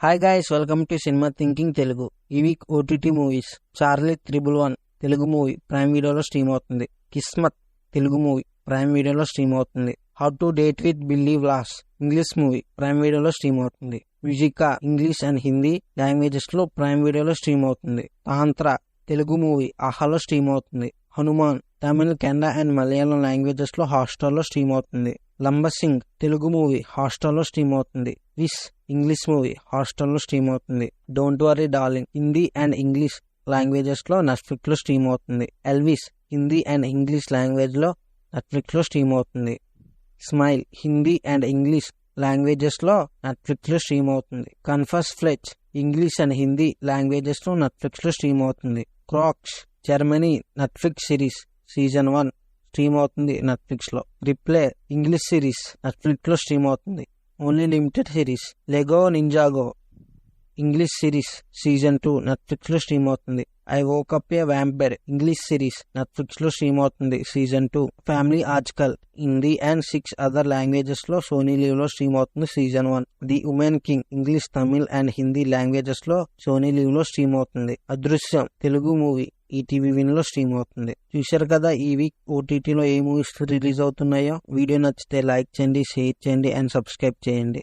Hi guys, welcome to cinema thinking Telugu. ఈ week OTT movies: Charlie 111 Telugu movie prime వీడియోలో stream అవుతుంది. Kismat Telugu movie prime వీడియోలో stream అవుతుంది. How to date with Billy Walsh English movie prime వీడియోలో stream అవుతుంది. Musica English and Hindi languages లో prime వీడియోలో stream అవుతుంది. తాంత్ర తెలుగు మూవీ ఆహాలో స్ట్రీమ్ అవుతుంది. హనుమాన్ తమిళ్, కన్నడ అండ్ మలయాళం లాంగ్వేజెస్ లో హాట్స్టార్ లో స్ట్రీమ్ అవుతుంది. లంబసింగ్ తెలుగు మూవీ హాట్స్టార్ లో స్ట్రీమ్ అవుతుంది. విస్ ఇంగ్లీష్ మూవీ హాట్స్టార్ లో స్ట్రీమ్ అవుతుంది. Don't worry darling Hindi and English languages లో నెట్ఫ్లిక్స్ లో స్ట్రీమ్ అవుతుంది. Elvis Hindi and English language లో నెట్ఫ్లిక్స్ లో స్ట్రీమ్ అవుతుంది. Smile Hindi and English languages లో నెట్ఫ్లిక్స్ లో స్ట్రీమ్ అవుతుంది. Confess Fletch English and Hindi languages లో నెట్ఫ్లిక్స్ లో స్ట్రీమ్ అవుతుంది. Cracks Germany Netflix series season 1 stream అవుతుంది నెట్ఫ్లిక్స్ లో. రిప్లే ఇంగ్లీష్ సిరీస్ నెట్ఫ్లిక్స్ లో స్ట్రీమ్ అవుతుంది. Only limited series Lego Ninjago English series season 2 Netflix లో స్ట్రీమ్ అవుతుంది. I woke up a vampire English series Netflix లో stream అవుతుంది season 2. Family Aajkal Hindi and 6 other languages లో Sony Liv లో stream అవుతుంది season 1. The woman king English, Tamil and Hindi languages లో Sony Liv లో stream అవుతుంది. Adrushyam Telugu movie ETV Win లో స్ట్రీమ్ అవుతుంది. చూశారు కదా ఈ వీక్ ఓటీటీలో ఏ మూవీస్ రిలీజ్ అవుతున్నాయో. వీడియో నచ్చితే లైక్ చేయండి, షేర్ చేయండి అండ్ సబ్స్క్రైబ్ చేయండి.